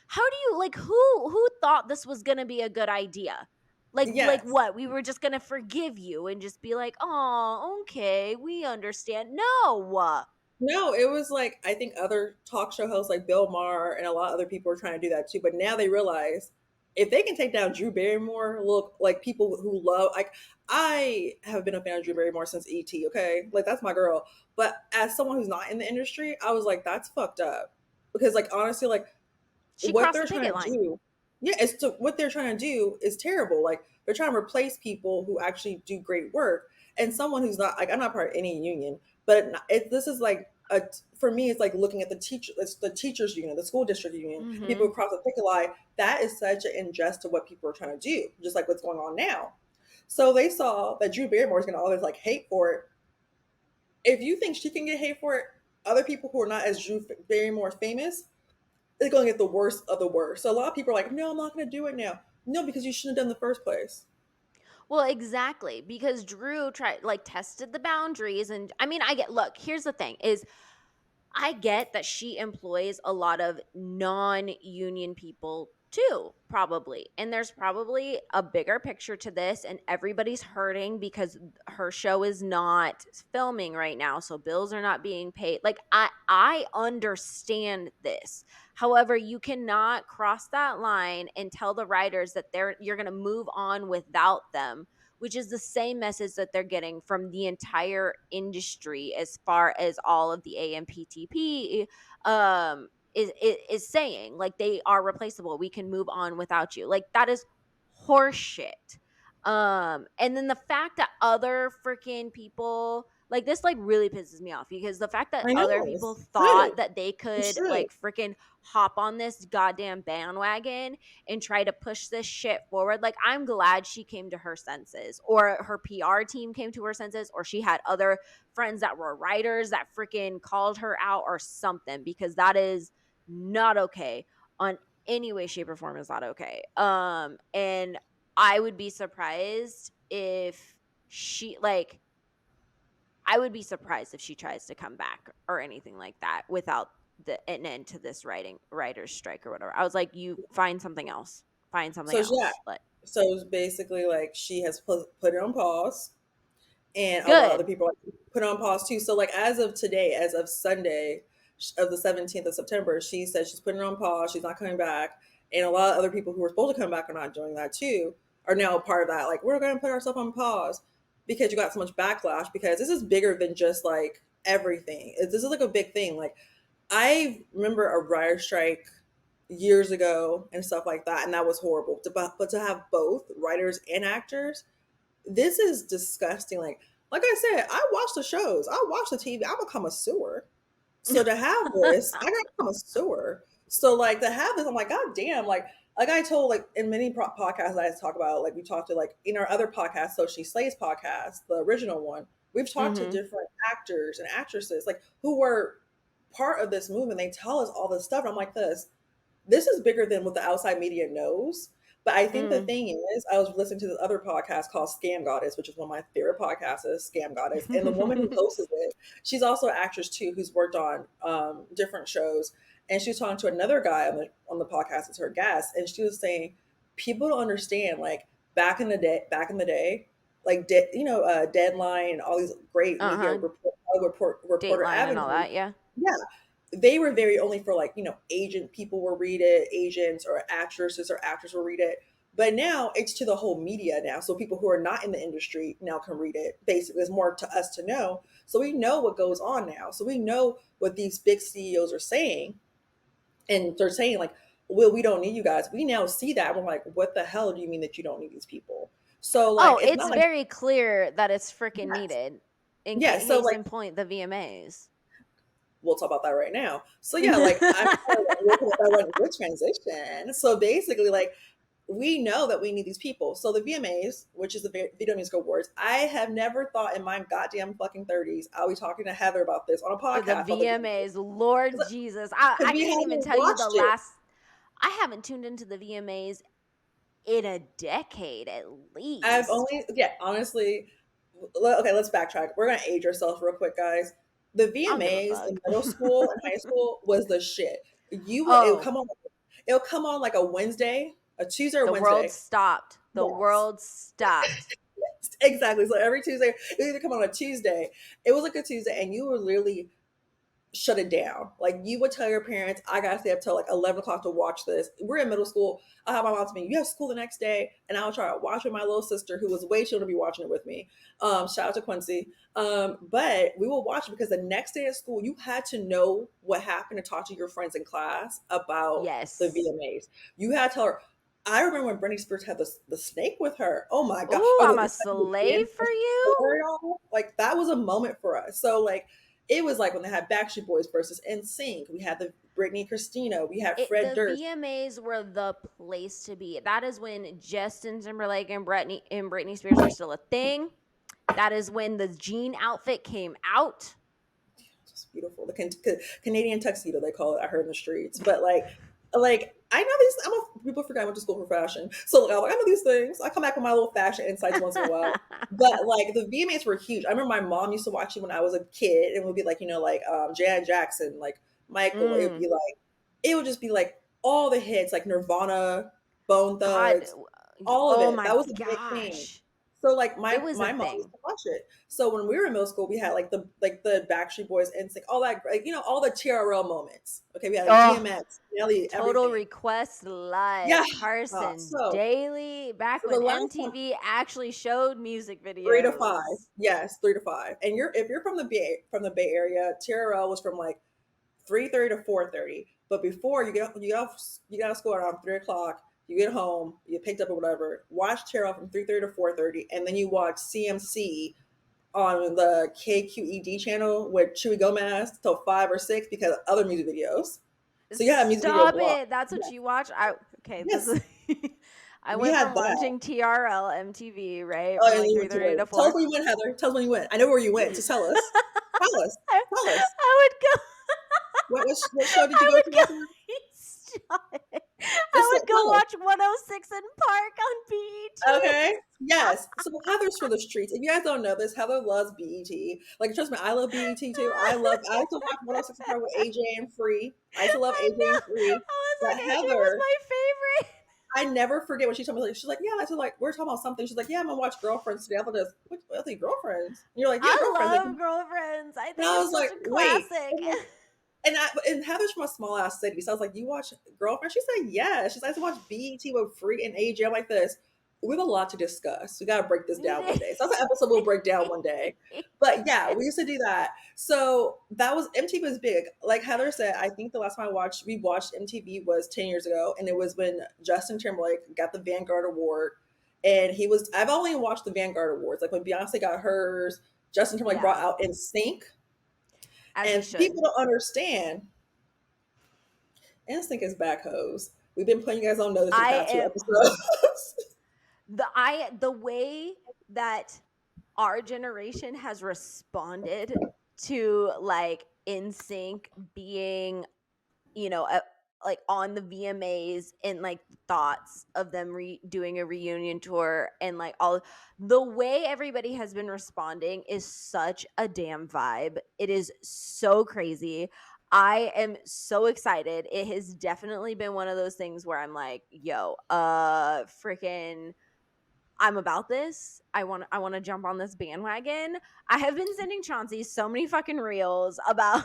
how do you like who thought this was going to be a good idea? Like Yes. what? We were just going to forgive you and just be like, "Oh, okay, we understand." No. No, it was like I think other talk show hosts like Bill Maher and a lot of other people were trying to do that too. But now they realize if they can take down Drew Barrymore, look like people who love like I have been a fan of Drew Barrymore since ET. Okay, like that's my girl. But as someone who's not in the industry, I was like, that's fucked up because like honestly, like She what crossed they're the picket trying to line. do, yeah, it's to what they're trying to do is terrible. Like they're trying to replace people who actually do great work, and someone who's not like I'm not part of any union, but this is like a for me, it's like looking at it's the teachers union, the school district union, and people Mhm. across the picket line. That is such an injustice to what people are trying to do, just like what's going on now. So they saw that Drew Barrymore is going to all this like hate for it. If you think she can get hate for it, other people who are not as Drew Barrymore famous is going to get the worst of the worst. So a lot of people are like, no, I'm not going to do it now. No, because you shouldn't have done it in the first place. Well, exactly, because Drew tried like tested the boundaries. And I mean, I get, look, here's the thing is I get that she employs a lot of non-union people too, probably. And there's probably a bigger picture to this, and everybody's hurting because her show is not filming right now, so bills are not being paid. Like, I understand this. However, you cannot cross that line and tell the writers that you're going to move on without them, which is the same message that they're getting from the entire industry as far as all of the AMPTP is saying. Like, they are replaceable. We can move on without you. Like, that is horseshit. And then the fact that other freaking people like this like really pisses me off because the fact that I other know. people It's true. thought that they It's could true. like freaking hop on this goddamn bandwagon and try to push this shit forward. Like, I'm glad she came to her senses, or her PR team came to her senses, or she had other friends that were writers that freaking called her out or something, because that is not okay on any way, shape, or form is not okay. And I would be surprised if she like I would be surprised if she tries to come back or anything like that without an end to this writer's strike or whatever. I was like, you find something else. Find something So yeah. else. Like, So it's basically like she has put it on pause, and a lot of other good. people like, put it on pause too. So like as of today, as of Sunday of the 17th of September, she said she's putting it on pause. She's not coming back, and a lot of other people who were supposed to come back are not doing that too. Are now a part of that. Like we're going to put ourselves on pause because you got so much backlash. Because this is bigger than just like everything. This is like a big thing. Like I remember a writer strike years ago and stuff like that, and that was horrible. But to have both writers and actors, this is disgusting. Like I said, I watch the shows, I watch the TV. I'm a connoisseur. So to have this, I got a connoisseur. So like to have this, I'm like, God damn, like I told like in many podcasts that I talk about, like we talked to like in our other podcast, So She Slays podcast, the original one, we've talked to Mm-hmm. different actors and actresses like who were part of this movement. They tell us all this stuff. And I'm like, this is bigger than what the outside media knows. But I think the Mm. thing is, I was listening to this other podcast called Scam Goddess, which is one of my favorite podcasts, is Scam Goddess. And the woman who hosts it, she's also an actress too, who's worked on different shows. And she was talking to another guy on the podcast as her guest, and she was saying, people don't understand. Like back in the day, like Deadline and all these great media Uh-huh. reporter Dateline and all avenues. that, yeah. Yeah, they were very only for like agent people will read it, agents or actresses or actors will read it, but now it's to the whole media now, so people who are not in the industry now can read it. Basically, it's more to us to know, so we know what goes on now, so we know what these big CEOs are saying, and they're saying like, well, we don't need you guys. We now see that, we're like, what the hell do you mean that you don't need these people? So like Oh, it's it's not like, very clear that it's freaking yes, needed. In yes, so case like in point, the VMAs. we'll talk about that right now. So yeah, like I'm kind of like, we'll talk about that right with transition. So basically, like we know that we need these people. So the VMAs, which is the Video Music Awards, I have never thought in my goddamn fucking 30s I'll be talking to Heather about this on a The podcast about the VMAs. VMAs, Lord Jesus. I, Because I we can't even haven't tell you the watched it. last. I haven't tuned into the VMAs in a decade at I've least. only, yeah, honestly, okay, let's backtrack. We're going to age ourselves real quick, guys. The I don't give a VMAs in fuck. middle school and high school was the shit. Oh, It'll come on like a Wednesday, a Tuesday or the world Wednesday. stopped. The Yes. world stopped. Exactly. So every Tuesday, it would either come on a Tuesday. It was like a Tuesday, and you were literally shut it down. Like you would tell your parents, I gotta stay up till like 11 o'clock to watch this. We're in middle school. I have my mom to me, you have school the next day, and I'll try to watch with my little sister who was way too young to be watching it with me. Shout out to Quincy. But we will watch it because the next day at school, you had to know what happened to talk to your friends in class about the Yes. VMAs. You had to tell her. I remember when Britney Spears had the snake with her. Oh my god! Ooh, Oh, I'm a the slave dance for you. tutorial. Like that was a moment for us. So like it was like when they had Backstreet Boys versus NSYNC. We had the Britney and Christina. We had Fred The Durst. VMAs were the place to be. That is when Justin Timberlake and Britney Spears were still a thing. That is when the jean outfit came out. Just beautiful. The Canadian tuxedo they call it. I heard in the streets, but like I know these. People forget I went to school for fashion, so like, I'm like I know these things. I come back with my little fashion insights once in a while. But like the VMAs were huge. I remember my mom used to watch it when I was a kid, and it would be like like Janet Jackson, like Michael. It would Mm, be like it would just be like all the hits, like Nirvana, Bone God. Thugs, all of Oh it. my That was a big thing. gosh. So like It my was a my mom used thing. to watch it. So when we were in middle school, we had like the Backstreet Boys and like all that, like all the TRL moments. Okay, we had like Oh, DMX, Nelly, Total everything. Request Yeah. Live, Carson So Daly, back for the when last one, MTV actually showed music 3 to 5. videos. Yes, 3 to 5. And if you're from the Bay Area, TRL was from like 3:30 to 4:30. But before you get out of school around 3 o'clock. You get home, you get picked up or whatever. Watch TRL from 3:30 to 4:30, and then you watch CMC on the KQED channel with Chewy Gomez till 5 or 6 because of other music videos. So you have music video Stop block. it. That's what Yes, you watch. Okay, this yes, is I we went had from that. watching TRL MTV, right? Oh, From and then like you went to 3:30 win. to Tell us 4. where you went, Heather. Tell us when you went. I know where you went. Just tell us. Tell us. I, Tell us. I would go What show did you I go would to go after? Stop it. I Just would go tell us. watch 106 in Park on BET. Okay. Yes. So Heather's for the streets. If you guys don't know this, Heather loves BET. Like, trust me, I love BET too. I used to watch 106 in Park with AJ and Free. I used to love I AJ and know. Free. I was But like, AJ was Heather, my favorite. I never forget when she told me, like, she's like, yeah, that's like, we're talking about something. She's like, yeah, I'm gonna watch Girlfriends today. I thought this, what are they, Girlfriends? And you're like, yeah, I Girlfriends. Like, love Girlfriends. I and think I it's was such like, a wait. classic. And Heather's from a small ass city. So I was like, you watch Girlfriend? She said, yeah. She's like, I used to watch BET with Free and AJ. I'm like this. We have a lot to discuss. We got to break this down one day. So that's an episode we'll break down one day. But yeah, we used to do that. So that was MTV was big. Like Heather said, I think the last time we watched MTV was 10 years ago. And it was when Justin Timberlake got the Vanguard Award. And I've only watched the Vanguard Awards. Like when Beyonce got hers, Justin Timberlake brought Yeah, out NSYNC. as he And should. people don't understand. NSYNC is back, hoes. We've been playing you guys on notice for the I past two am episodes. the way that our generation has responded to like NSYNC being, like on the VMAs and like thoughts of them doing a reunion tour and like all the way everybody has been responding is such a damn vibe. It is so crazy. I am so excited. It has definitely been one of those things where I'm like, yo, freaking I'm about this. I want to jump on this bandwagon. I have been sending Chauncey so many fucking reels about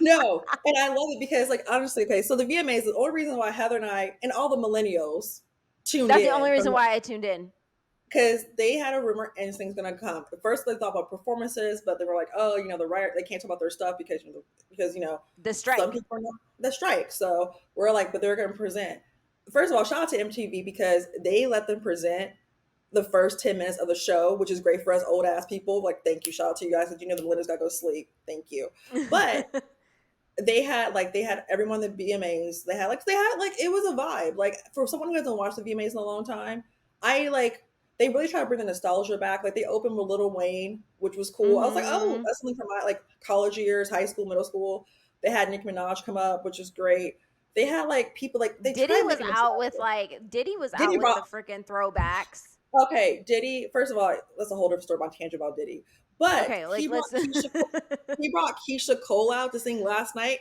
No, and I love it because, like, honestly, okay, so the VMAs, the only reason why Heather and I and all the millennials tuned That's the only in reason why I tuned in. because they had a rumor NSYNC's gonna come. At first, they thought about performances, but they were like, oh, the riot, they can't talk about their stuff because The some strike. people are not the strike. So we're like, but they're gonna present. First of all, shout out to MTV because they let them present the first 10 minutes of the show, which is great for us old ass people. Like, thank you. Shout out to you guys. Because the millennials got to go sleep. Thank you. But they had everyone the VMAs. They had it was a vibe. Like for someone who hasn't watched the VMAs in a long time, I like they really try to bring the nostalgia back. Like they opened with Lil Wayne, which was cool. I was like, oh, Mm-hmm. that's something from my like college years, high school, middle school. They had Nicki Minaj come up, which is great. They had like people like they try Diddy to make was it out with nostalgia. like Diddy was out Diddy with brought the freaking throwbacks. okay, Diddy. First of all, that's a whole different story about tangent about Diddy. But Okay, like let's He brought Keisha Cole out to sing last night.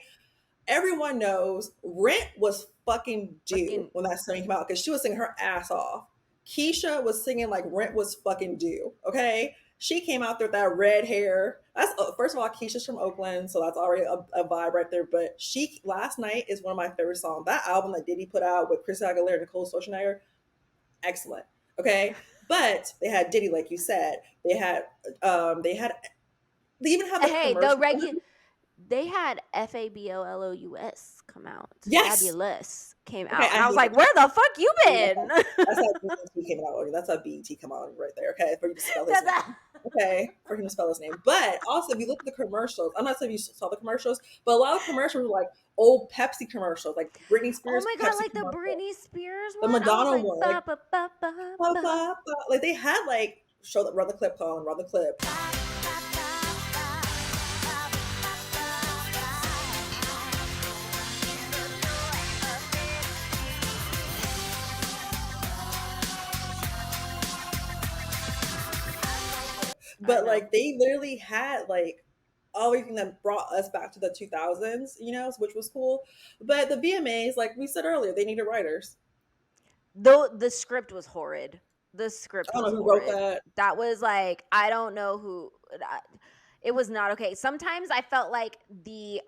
Everyone knows Rent was fucking due freaking when that song came out because she was singing her ass off. Keisha was singing like Rent was fucking due. Okay, she came out there with that red hair. That's first of all, Keisha's from Oakland, so that's already a vibe right there. But she last night is one of my favorite songs. That album that Diddy put out with Chris Aguilera and Nicole Scherzinger, excellent. Okay, but they had Diddy, like you said. They had they even had the hey, commercial. they had Fabolous come out. Yes. Fabulous came Okay, out. And I I was hate like, where the fuck you that. been? That's how BET came out. That's how BET come out right there. Okay, for you to spell his 'Cause name. Okay, for him to spell his name. But also, if you look at the commercials, I'm not saying you saw the commercials, but a lot of commercials were like old Pepsi commercials, like Britney oh Spears my god, Pepsi like the commercial, Britney Spears the one. I was Madonna like, one, like ba ba ba ba ba, ba. ba, ba. Like they had like show that run the clip, Colin, run the clip. I But know. like they literally had like everything that brought us back to the 2000s, which was cool. But the VMAs, like we said earlier, they needed writers. Though the script was horrid. The script I don't was know who wrote horrid. that. That was like I don't know who. It was not okay. Sometimes I felt like the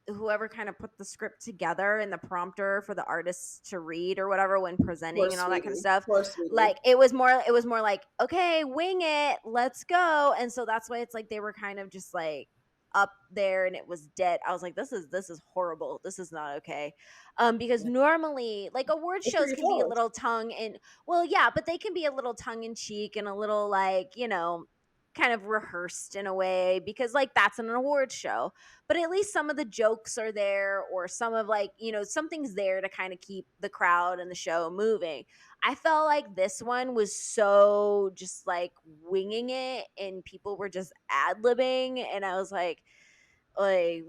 whoever kind of put the script together and the prompter for the artists to read or whatever when Poor presenting and all that kind of sweetie. stuff, Poor sweetie. like it was more like, okay, wing it, let's go. And so that's why it's like they were kind of just like up there and it was dead. I was like, this is horrible. This is not okay. Because Yeah. normally like award It's for shows your can be a flowers. little tongue and well, yeah, but they can be a little tongue in cheek and a little like, kind of rehearsed in a way because like that's an award show, but at least some of the jokes are there or some of like something's there to kind of keep the crowd and the show moving. I felt like this one was so just like winging it and people were just ad-libbing and I was like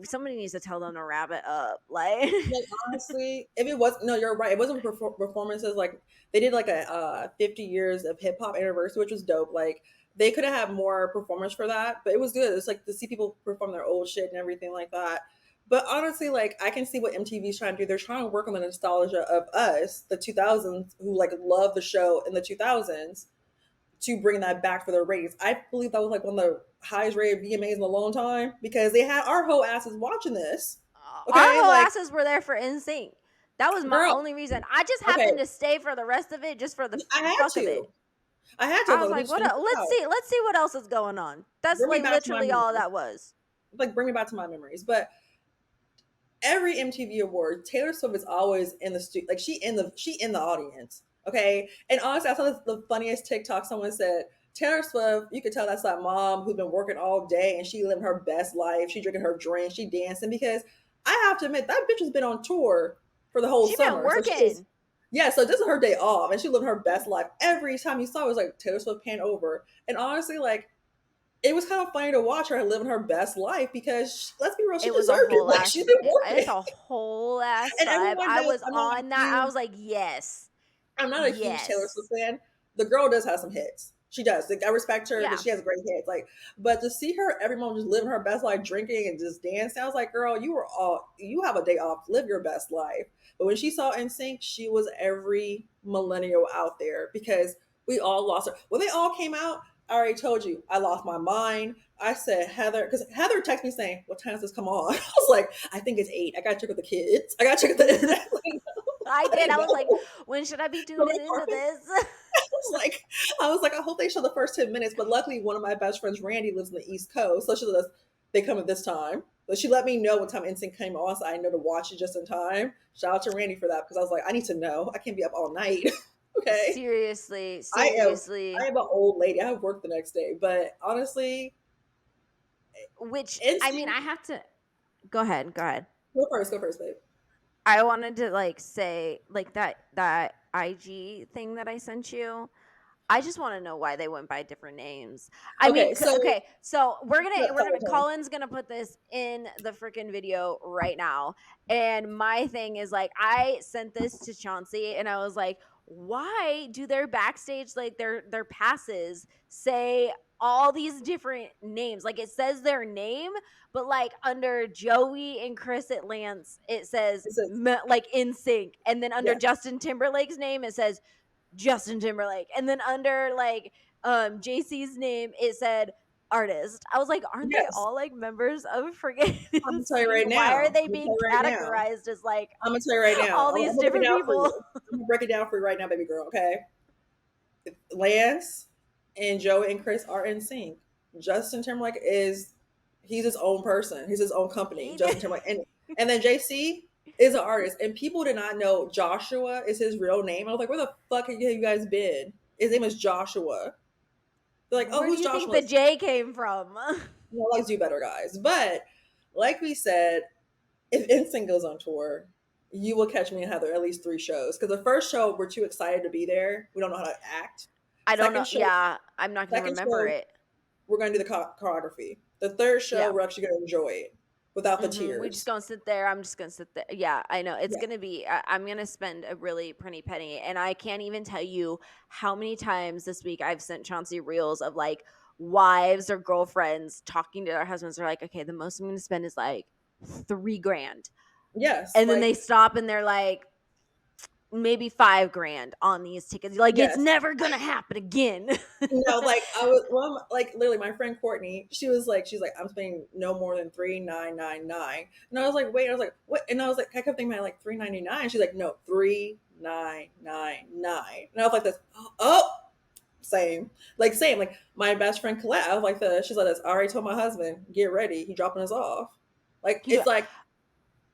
somebody needs to tell them to wrap it up like Like honestly, if it was no, you're right. It wasn't performances like they did like a 50 years of hip hop anniversary, which was dope. Like they could have had more performers for that, but it was good. It's like to see people perform their old shit and everything like that. But honestly, like I can see what MTV's trying to do. They're trying to work on the nostalgia of us, the 2000s, who like love the show in the 2000s, to bring that back for their ratings. I believe that was like one of the highest rated VMAs in a long time because they had our whole asses watching this. our Okay, whole like asses were there for NSYNC. That was my girl, only reason. I just okay, happened to stay for the rest of it just for the I had fuck of it. to. I had to I was let me like, just what finish this let's out. see what else is going on. That's Bring me like back to my literally all memories. that was. Like bring me back to my memories. But every MTV award, Taylor Swift is always in the studio. Like she in the audience. Okay. And honestly, I saw the funniest TikTok. Someone said, Taylor Swift, you could tell that's that mom who's been working all day and she living her best life. She drinking her drink, she dancing because I have to admit that bitch has been on tour for the whole She been summer. So she is working. yeah, so this is her day off and she living her best life. Every time you saw it was like Taylor Swift pan over. And honestly, like it was kind of funny to watch her living her best life because let's be real, she It was a deserved it. whole Like ass. she's been It's working, a whole ass and vibe. everyone I knows was on that. I was like, I'm not a huge Taylor Swift yes, fan. The girl does have some hits. She does. Like, I respect her because yeah. she has great hits. Like, but to see her every moment just living her best life, drinking and just dancing, I was like, girl, you have a day off. Live your best life. But when she saw NSYNC, she was every millennial out there because we all lost her. When they all came out, I already told you, I lost my mind. I said, Heather, because Heather texted me saying, what time does this come on? I was like, I think it's 8. I got to check with the kids. I got to check with the internet. Like, I I did. didn't I was like, know. when should I be So tuning they into parking this? I was like, I hope they show the first 10 minutes. But luckily, one of my best friends, Randy, lives on the East Coast, so she let us. They come at this time, but she let me know what time NSYNC came on, so I know to watch it just in time. Shout out to Randy for that because I was like, I need to know. I can't be up all night. Okay, Seriously, I am. I seriously. am an old lady. I have work the next day, but honestly, Which I mean, NSYNC. I have to Go ahead. Go first, babe. I wanted to like say like that IG thing that I sent you. I just want to know why they went by different names. I mean, Okay, so okay, so tell me, tell me. Colin's gonna put this in the freaking video right now. And my thing is like, I sent this to Chauncey, and I was like, why do their backstage like their passes say all these different names? Like it says their name, but like under Joey and Chris at Lance, it says This is like NSYNC, and then under yes, Justin Timberlake's name, it says Justin Timberlake. And then under like JC's name, it said artist. I was like, aren't they yes. all like members of freaking I'm gonna tell you Sync? right Why now. are they I'm gonna being tell you right now. categorized as like I'm gonna tell you right now. all I'm these gonna break it different down for people? you. I'm gonna break it down for you right now, baby girl. Okay. Lance and Joey and Chris are in sync. Justin Timberlake he's his own person. He's his own company. Justin Timberlake, and then JC is an artist. And people did not know Joshua is his real name. I was like, where the fuck have you guys been? His name is Joshua. They're like, oh, Where do who's you think Joshua? the J came from? Let's do better, guys. But like we said, if NSYNC goes on tour, you will catch me and Heather at least 3 shows. Because the first show, we're too excited to be there. We don't know how to act. I don't know. Second show, Yeah, I'm not gonna second remember show, it. we're going to do the choreography. The third show, Yeah. we're actually going to enjoy it without the We just tears. gonna sit there. I'm just gonna sit there. Yeah, I know it's Yeah. gonna be. I'm gonna spend a really pretty penny, and I can't even tell you how many times this week I've sent Chauncey reels of like wives or girlfriends talking to their husbands. They're like, okay, the most I'm gonna spend is like $3,000, Yes. and then they Like, stop and they're like, maybe $5,000 on these tickets. Like it's yes. never gonna happen again. Like I was, well, like literally, my friend Courtney, she's like, I'm spending no more than $3,999, and I was like, wait, I was like, what? And I was like, I kept thinking, man, like $399. She's like, no, $3,999, and I was like, this, oh, same, like my best friend Colette. I was like, she's like, this. I already told my husband, get ready, he dropping us off. Like Yeah.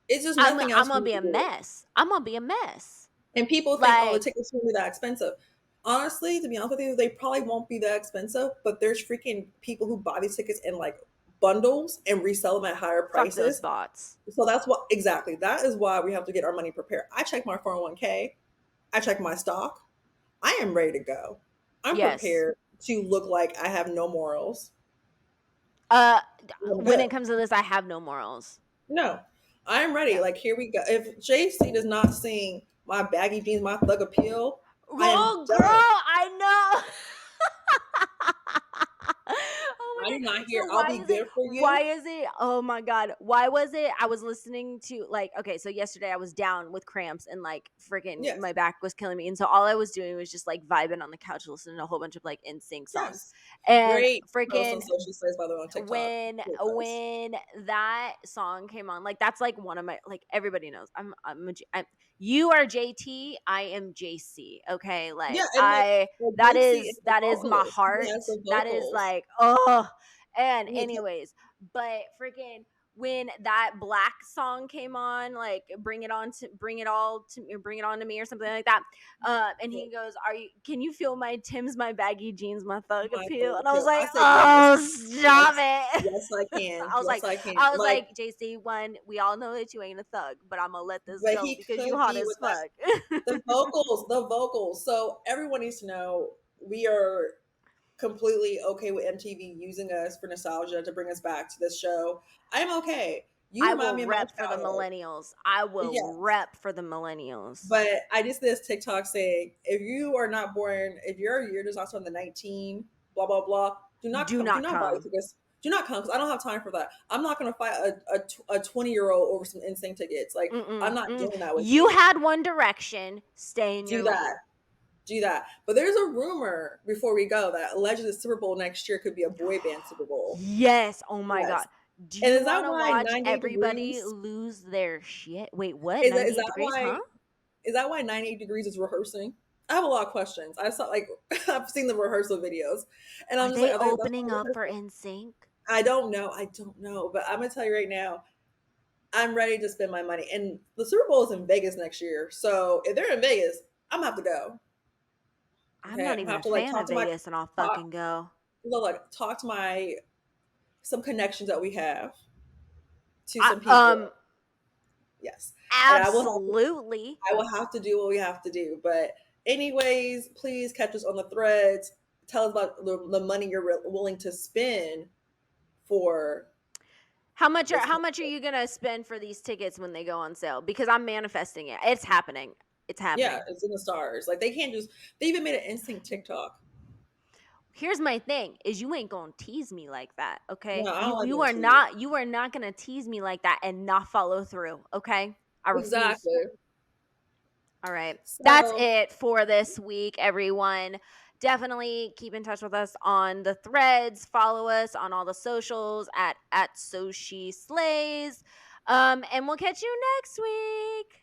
it's just I'm nothing else. gonna be a mess. I'm gonna be a mess. And people think, oh, the Like tickets won't be that expensive. Honestly, to be honest with you, they probably won't be that expensive, but there's freaking people who buy these tickets in like bundles and resell them at higher fuck those prices. thoughts. So that's what exactly. That is why we have to get our money prepared. I check my 401k. I check my stock. I am ready to go. I'm Yes. prepared to look like I have no morals. When it comes to this, I have no morals. No, I'm ready. Yeah. Like, here we go. If JC does not sing my baggy jeans, my thug appeal, Oh, girl, I know. Oh I my do not God. hear. So I'll be there for you. why is it? Oh my God. Why was it? I was listening to like, okay, so yesterday I was down with cramps and like freaking Yes. my back was killing me. And so all I was doing was just like vibing on the couch, listening to a whole bunch of like NSYNC songs. Yes. And Great post freaking on social space, by the way, on TikTok. when that song came on, like that's like one of my, like everybody knows I'm you are JT, I am JC. Okay, like Yeah, that JC is my vocalist. heart. Yes, the That is vocals. like, oh. And Yeah, anyways, but freaking when that Black song came on, like bring it on to bring it all to or bring it on to me or something like that. And he goes, can you feel my Tim's, my baggy jeans, my thug my appeal? thug And I was appeal. like, I said, oh, yes, stop yes, it. yes, I can. I was Yes, like, I can. like, JC, one, we all know that you ain't a thug, but I'm gonna let this But go he because could you hot be as with that. fuck. The vocals. So everyone needs to know we are completely okay with MTV using us for nostalgia to bring us back to this show. I'm okay. You I remind will me of my rep for the childhood. millennials. I will Yes. rep for the millennials. But I just did this TikTok saying, if you are not born, if your year does not start on the 19, blah, blah, blah, do not come. Do not buy tickets. Do not come because I don't have time for that. I'm not going to fight a 20-year-old over some NSYNC tickets. Like, I'm not doing that with you. You had One Direction. Stay in your lane. Do that. But there's a rumor before we go that allegedly the Super Bowl next year could be a boy band Super Bowl. Yes. Oh my God. Do you want to watch everybody lose their shit? Wait, what? Is 98 that degrees, why? huh? Is that why 98 Degrees is rehearsing? I have a lot of questions. I saw I've seen the rehearsal videos, and I'm Are just they like, opening up for NSYNC? I don't know, but I'm gonna tell you right now, I'm ready to spend my money. And the Super Bowl is in Vegas next year, so if they're in Vegas, I'm gonna have to go. I'm not even a fan of Vegas, and I'll fucking go. Talk to some connections that we have. to some people. Yes. And Absolutely. I will have to do what we have to do. But anyways, please catch us on the threads. Tell us about the money you're willing to spend for How much this. are you gonna spend for these tickets when they go on sale? Because I'm manifesting it. It's happening. It's happening. Yeah, it's in the stars. Like they even made an NSYNC TikTok. Here's my thing: is you ain't gonna tease me like that, okay? No, I don't like You being are teased. not gonna tease me like that and not follow through, okay? I refuse. Exactly. All right. That's So it for this week, everyone. Definitely keep in touch with us on the threads. Follow us on all the socials at So She Slays. And we'll catch you next week.